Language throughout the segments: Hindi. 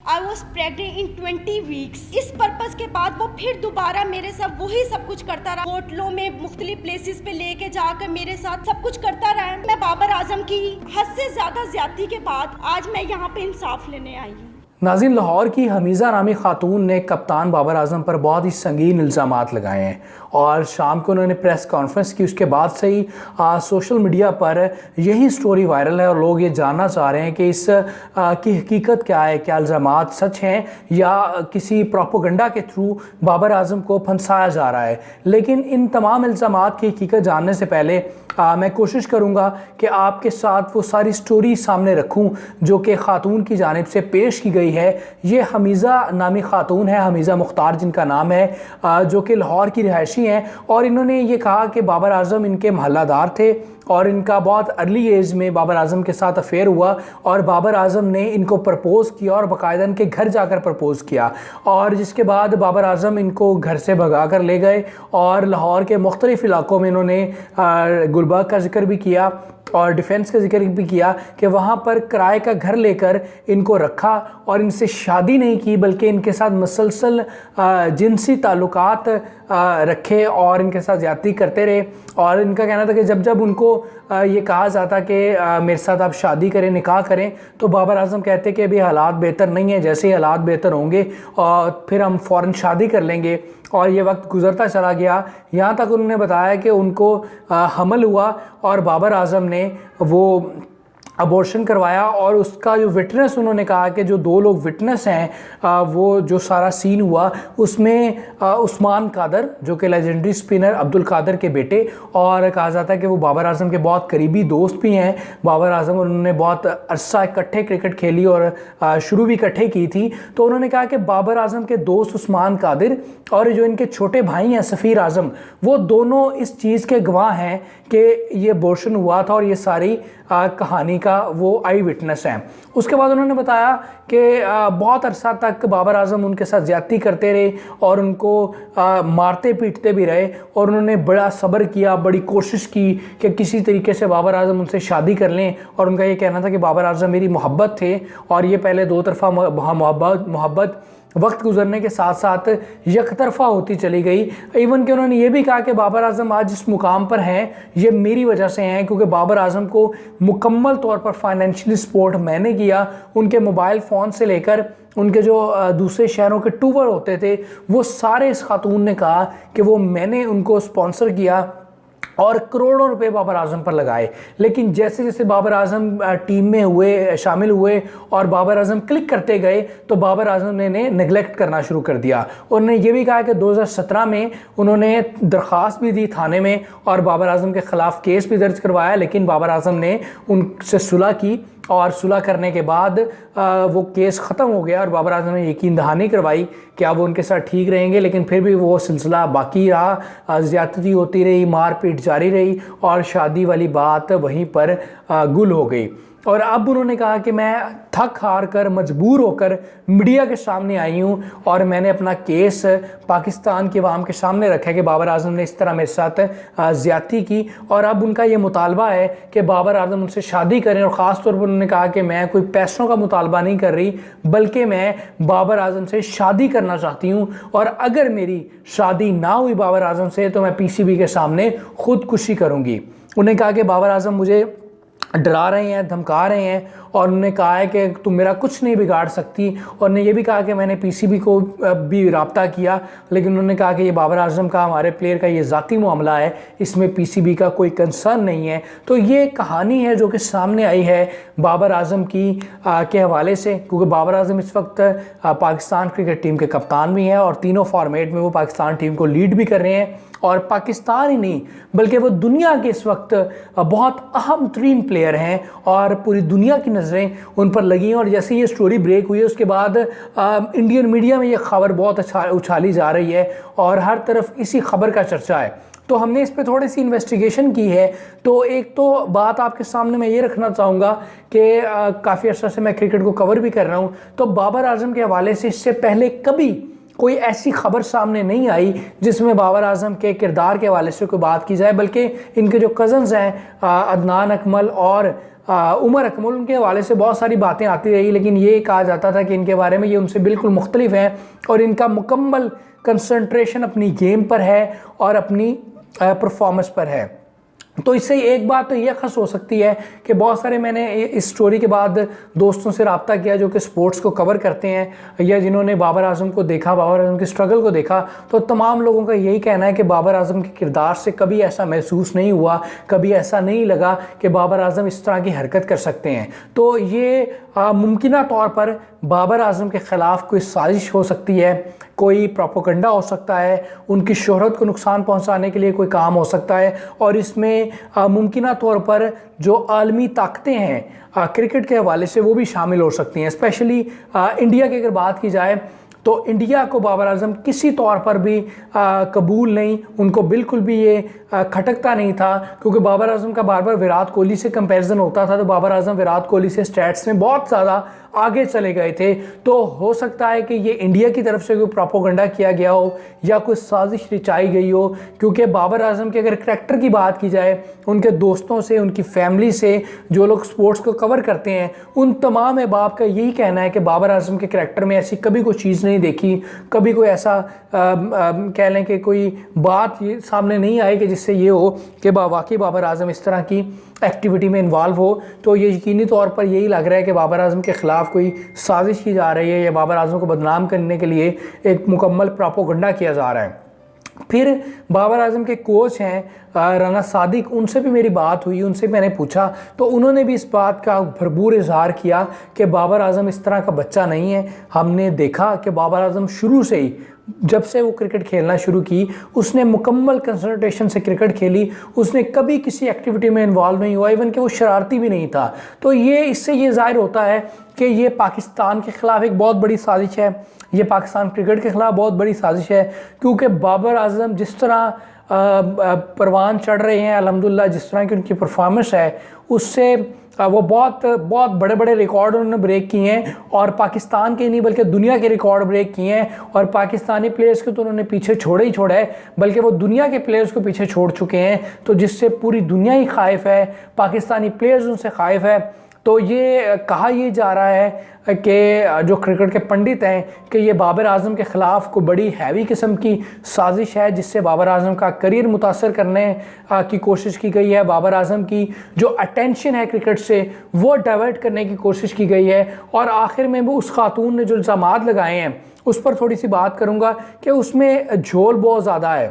I was pregnant in 20 weeks. इस पर्पज के बाद वो फिर दोबारा मेरे साथ वही सब कुछ करता रहा, होटलों में मुख्तलिफ प्लेसेस पे लेके जाकर मेरे साथ सब कुछ करता रहा। मैं बाबर आजम की हद से ज्यादा ज्यादती के बाद आज मैं यहाँ पे इंसाफ लेने आई हूँ। नाज़रीन, लाहौर की हमीज़ा नामी खातून ने कप्तान बाबर आजम पर बहुत ही संगीन इल्ज़ामात लगाए हैं और शाम को उन्होंने प्रेस कॉन्फ्रेंस की। उसके बाद से ही सोशल मीडिया पर यही स्टोरी वायरल है और लोग ये जानना चाह रहे हैं कि इस की हकीकत क्या है, क्या इल्ज़ामात सच हैं या किसी प्रोपोगंडा के थ्रू बाबर आजम को फंसाया जा रहा है। लेकिन इन तमाम इल्ज़ामात की हकीकत जानने से पहले मैं कोशिश करूँगा कि आपके साथ वो सारी स्टोरी सामने रखूँ जो कि खातून की जानिब से पेश की गई है। ये हमीज़ा नामी खातून है, हमीज़ा मुख्तार जिनका नाम है, जो कि लाहौर की रिहायशी हैं। और इन्होंने ये कहा कि बाबर आजम इनके महल्लादार थे और इनका बहुत अर्ली एज में बाबर आजम के साथ अफेयर हुआ और बाबर आजम ने इनको प्रपोज़ किया और बाकायदा इनके घर जाकर प्रपोज़ किया। और जिसके बाद बाबर आजम इनको घर से भगा कर ले गए और लाहौर के मुख्तलिफ़ इलाकों में इन्होंने गुलबर्ग का जिक्र भी किया और डिफेंस का जिक्र भी किया कि वहाँ पर किराए का घर लेकर इनको रखा और इनसे शादी नहीं की बल्कि इनके साथ मुसलसल जिनसी ताल्लुकात रखे और इनके साथ ज़्यादती करते रहे। और इनका कहना था कि जब जब उनको ये कहा जाता कि मेरे साथ आप शादी करें, निकाह करें, तो बाबर आजम कहते कि अभी हालात बेहतर नहीं है, जैसे ही हालात बेहतर होंगे और फिर हम फ़ौरन शादी कर लेंगे। और ये वक्त गुज़रता चला गया, यहाँ तक उन्होंने बताया कि उनको हमल हुआ और बाबर आजम ने वो अबॉर्शन करवाया। और उसका जो विटनेस उन्होंने कहा कि जो 2 लोग विटनेस हैं, वो जो सारा सीन हुआ उसमें उस्मान कादर जो कि लेजेंडरी स्पिनर अब्दुल कादर के बेटे, और कहा जाता है कि वो बाबर आजम के बहुत करीबी दोस्त भी हैं। बाबर आजम उन्होंने बहुत अरसा इकट्ठे क्रिकेट खेली और शुरू भी इकट्ठे की थी। तो उन्होंने कहा कि बाबर आजम के दोस्त उस्मान कादिर और जो इनके छोटे भाई हैं सफ़ीर आजम, वो दोनों इस चीज़ के गवाह हैं कि ये अबॉर्शन हुआ था और ये सारी कहानी का वो आई विटनेस हैं। उसके बाद उन्होंने बताया कि बहुत अरसा तक बाबर आजम उनके साथ ज़्यादती करते रहे और उनको मारते पीटते भी रहे और उन्होंने बड़ा सब्र किया, बड़ी कोशिश की कि किसी तरीके से बाबर आजम उनसे शादी कर लें। और उनका ये कहना था कि बाबर आजम मेरी मोहब्बत थे और ये पहले 2 तरफ़ा मोहब्बत वक्त गुजरने के साथ साथ एक तरफा होती चली गई। इवन कि उन्होंने ये भी कहा कि बाबर आजम आज जिस मुकाम पर हैं ये मेरी वजह से हैं, क्योंकि बाबर आजम को मुकम्मल तौर पर फाइनेंशियली सपोर्ट मैंने किया। उनके मोबाइल फ़ोन से लेकर उनके जो दूसरे शहरों के टूर होते थे वो सारे इस खातून ने कहा कि वो मैंने उनको स्पॉन्सर किया और करोड़ों रुपए बाबर आजम पर लगाए। लेकिन जैसे जैसे बाबर आजम टीम में शामिल हुए और बाबर आजम क्लिक करते गए तो बाबर आजम ने नेगलेक्ट करना शुरू कर दिया। उन्होंने ये भी कहा कि 2017 में उन्होंने दरख्वास्त भी दी थाने में और बाबर आजम के ख़िलाफ़ केस भी दर्ज करवाया, लेकिन बाबर आजम ने उनसे सुलह की और सुलह करने के बाद वो केस ख़त्म हो गया और बाबर आजम ने यकीन दहानी करवाई कि अब वो उनके साथ ठीक रहेंगे। लेकिन फिर भी वो सिलसिला बाकी रहा, ज़्यादती होती रही, मारपीट जारी रही और शादी वाली बात वहीं पर गुल हो गई। और अब उन्होंने कहा कि मैं थक हार कर मजबूर होकर मीडिया के सामने आई हूँ और मैंने अपना केस पाकिस्तान के अवाम के सामने रखा है कि बाबर आजम ने इस तरह मेरे साथ ज़्यादती की। और अब उनका ये मुतालबा है कि बाबर आजम उनसे शादी करें और ख़ास तौर पर उन्होंने कहा कि मैं कोई पैसों का मुतालबा नहीं कर रही बल्कि मैं बाबर आजम से शादी करना चाहती हूँ और अगर मेरी शादी ना हुई बाबर आजम से तो मैं PCB के सामने खुदकुशी करूँगी। उन्होंने कहा कि बाबर आजम मुझे डरा रहे हैं, धमका रहे हैं और उन्होंने कहा है कि तुम मेरा कुछ नहीं बिगाड़ सकती। और उन्होंने ये भी कहा कि मैंने PCB को भी राब्ता किया, लेकिन उन्होंने कहा कि ये बाबर आजम का, हमारे प्लेयर का ये ज़ाती मामला है, इसमें PCB का कोई कंसर्न नहीं है। तो ये कहानी है जो कि सामने आई है बाबर आजम की के हवाले से, क्योंकि बाबर आजम इस वक्त पाकिस्तान क्रिकेट टीम के कप्तान भी हैं और तीनों फॉर्मेट में वो पाकिस्तान टीम को लीड भी कर रहे हैं। और पाकिस्तान ही नहीं बल्कि वो दुनिया के इस वक्त बहुत अहम तरीन प्लेयर हैं और पूरी दुनिया की नज़रें उन पर लगी हैं। और जैसे ये स्टोरी ब्रेक हुई है उसके बाद इंडियन मीडिया में ये खबर बहुत उछाली जा रही है और हर तरफ इसी खबर का चर्चा है। तो हमने इस पर थोड़ी सी इन्वेस्टिगेशन की है। तो एक तो बात आपके सामने मैं ये रखना चाहूँगा कि काफ़ी अर्सा से मैं क्रिकेट को कवर भी कर रहा हूँ, तो बाबर आजम के हवाले से इससे पहले कभी कोई ऐसी खबर सामने नहीं आई जिसमें बाबर आजम के किरदार के हवाले से कोई बात की जाए, बल्कि इनके जो कज़न्स हैं अदनान अकमल और उमर अकमल, उनके हवाले से बहुत सारी बातें आती रही, लेकिन ये कहा जाता था कि इनके बारे में ये उनसे बिल्कुल मुख्तलिफ हैं और इनका मुकम्मल कंसंट्रेशन अपनी गेम पर है और अपनी परफॉर्मेंस पर है। तो इससे एक बात तो ये खस हो सकती है कि बहुत सारे मैंने इस स्टोरी के बाद दोस्तों से रब्ता किया जो कि स्पोर्ट्स को कवर करते हैं या जिन्होंने बाबर आजम को देखा, बाबर आजम की स्ट्रगल को देखा, तो तमाम लोगों का यही कहना है कि बाबर आजम के किरदार से कभी ऐसा महसूस नहीं हुआ, कभी ऐसा नहीं लगा कि बाबर आजम इस तरह की हरकत कर सकते हैं। तो ये मुमकिन तौर पर बाबर आजम के ख़िलाफ़ कोई साजिश हो सकती है, कोई प्रोपोगंडा हो सकता है, उनकी शोहरत को नुकसान पहुंचाने के लिए कोई काम हो सकता है, और इसमें मुमकिन तौर पर जो आलमी ताकतें हैं क्रिकेट के हवाले से वो भी शामिल हो सकती हैं। स्पेशली इंडिया की अगर बात की जाए तो इंडिया को बाबर आजम किसी तौर पर भी कबूल नहीं, उनको बिल्कुल भी ये खटकता नहीं था, क्योंकि बाबर आजम का बार बार विराट कोहली से कंपैरिजन होता था, तो बाबर आजम विराट कोहली से स्टैट्स में बहुत ज़्यादा आगे चले गए थे। तो हो सकता है कि ये इंडिया की तरफ से कोई प्रोपोगंडा किया गया हो या कोई साजिश रचाई गई हो, क्योंकि बाबर आजम के अगर करैक्टर की बात की जाए, उनके दोस्तों से, उनकी फैमिली से, जो लोग स्पोर्ट्स को कवर करते हैं, उन तमाम अहबाब का यही कहना है कि बाबर आजम के करैक्टर में ऐसी कभी कोई चीज़ नहीं देखी, कभी कोई ऐसा कह लें कि कोई बात ये सामने नहीं आई कि जिससे ये हो कि वाकई बाबर आजम इस तरह की एक्टिविटी में इन्वॉल्व हो। तो ये यकीनी तौर पर यही लग रहा है कि बाबर आजम के ख़िलाफ़ कोई साजिश की जा रही है या बाबर आजम को बदनाम करने के लिए एक मुकम्मल प्रोपोगंडा किया जा रहा है। फिर बाबर आजम के कोच हैं राना सादिक, उनसे भी मेरी बात हुई, उनसे मैंने पूछा तो उन्होंने भी इस बात का भरपूर इजहार किया कि बाबर आजम इस तरह का बच्चा नहीं है। हमने देखा कि बाबर आजम शुरू से ही, जब से वो क्रिकेट खेलना शुरू की, उसने मुकम्मल कंसंट्रेशन से क्रिकेट खेली, उसने कभी किसी एक्टिविटी में इन्वॉल्व नहीं हुआ, इवन कि वो शरारती भी नहीं था। तो ये इससे ये जाहिर होता है कि ये पाकिस्तान के ख़िलाफ़ एक बहुत बड़ी साजिश है, ये पाकिस्तान क्रिकेट के ख़िलाफ़ बहुत बड़ी साजिश है, क्योंकि बाबर आजम जिस तरह परवान चढ़ रहे हैं अल्हम्दुलिल्लाह, जिस तरह की उनकी परफॉर्मेंस है, उससे वो बहुत बहुत बड़े बड़े रिकॉर्ड उन्होंने ब्रेक किए हैं, और पाकिस्तान के नहीं बल्कि दुनिया के रिकॉर्ड ब्रेक किए हैं। और पाकिस्तानी प्लेयर्स को तो उन्होंने पीछे छोड़ा ही छोड़ा है, बल्कि वो दुनिया के प्लेयर्स को पीछे छोड़ चुके हैं, तो जिससे पूरी दुनिया ही खाइफ है, पाकिस्तानी प्लेयर्स उनसे खाइफ है। तो ये कहा ये जा रहा है कि जो क्रिकेट के पंडित हैं कि ये बाबर आजम के ख़िलाफ़ को बड़ी हैवी किस्म की साजिश है, जिससे बाबर आजम का करियर मुतासर करने की कोशिश की गई है। बाबर आजम की जो अटेंशन है क्रिकेट से वो डाइवर्ट करने की कोशिश की गई है। और आखिर में वो उस खातून ने जो इल्ज़ामात लगाए हैं उस पर थोड़ी सी बात करूँगा कि उसमें झोल बहुत ज़्यादा है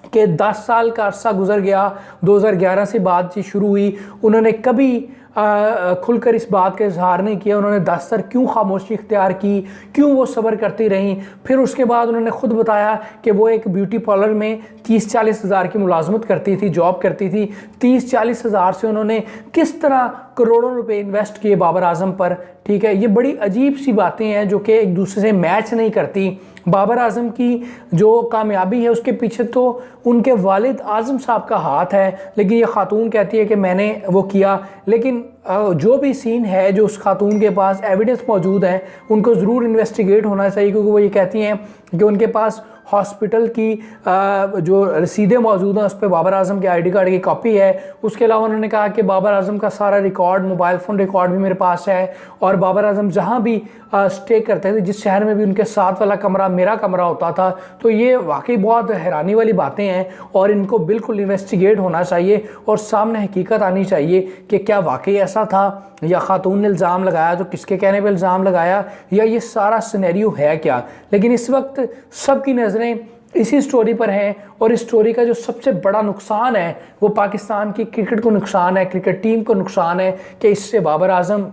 कि 10 साल का अरसा गुजर गया, 2011 से बातचीत शुरू हुई, उन्होंने कभी खुलकर इस बात का इजहार नहीं किया। उन्होंने 10 साल क्यों खामोशी इख्तियार की, क्यों वो सब्र करती रहीं। फिर उसके बाद उन्होंने ख़ुद बताया कि वो एक ब्यूटी पार्लर में 30-40 हज़ार की मुलाजमत करती थी, जॉब करती थी। 30-40 हज़ार से उन्होंने किस तरह करोड़ों रुपए इन्वेस्ट किए बाबर आजम पर। ठीक है, ये बड़ी अजीब सी बातें हैं जो कि एक दूसरे से मैच नहीं करती। बाबर आजम की जो कामयाबी है उसके पीछे तो उनके वालिद आजम साहब का हाथ है, लेकिन ये खातून कहती है कि मैंने वो किया। लेकिन जो भी सीन है, जो उस खातून के पास एविडेंस मौजूद है, उनको ज़रूर इन्वेस्टिगेट होना चाहिए, क्योंकि वो ये कहती हैं कि उनके पास हॉस्पिटल की जो रसीदें मौजूद हैं उस पर बाबर आजम के आईडी कार्ड की कॉपी है। उसके अलावा उन्होंने कहा कि बाबर आजम का सारा रिकॉर्ड, मोबाइल फ़ोन रिकॉर्ड भी मेरे पास है, और बाबर आजम जहाँ भी स्टे करते थे, जिस शहर में भी उनके साथ वाला कमरा मेरा कमरा होता था। तो ये वाकई बहुत हैरानी वाली बातें हैं और इनको बिल्कुल इन्वेस्टिगेट होना चाहिए और सामने हकीकत आनी चाहिए कि क्या वाकई ऐसा था, या खातून ने इल्ज़ाम लगाया तो किसके कहने पे इल्ज़ाम लगाया, या ये सारा सिनेरियो है क्या। लेकिन इस वक्त सबकी नज़रें इसी स्टोरी पर हैं, और इस स्टोरी का जो सबसे बड़ा नुकसान है वो पाकिस्तान की क्रिकेट को नुकसान है, क्रिकेट टीम को नुकसान है कि इससे बाबर आजम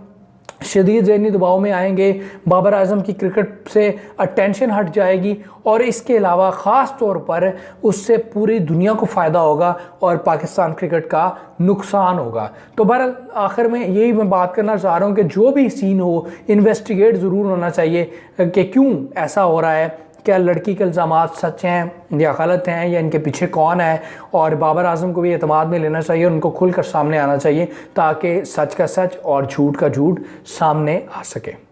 शदीद ज़हनी दबाव में आएंगे, बाबर आजम की क्रिकेट से अटेंशन हट जाएगी, और इसके अलावा ख़ास तौर पर उससे पूरी दुनिया को फ़ायदा होगा और पाकिस्तान क्रिकेट का नुकसान होगा। तो बहरहाल आखिर में यही मैं बात करना चाह रहा हूँ कि जो भी सीन हो, इन्वेस्टिगेट ज़रूर होना चाहिए कि क्यों ऐसा हो रहा है, क्या लड़की के इल्ज़ामात सच हैं या गलत हैं, या इनके पीछे कौन है। और बाबर आजम को भी एतमाद में लेना चाहिए और उनको खुलकर सामने आना चाहिए, ताकि सच का सच और झूठ का झूठ सामने आ सके।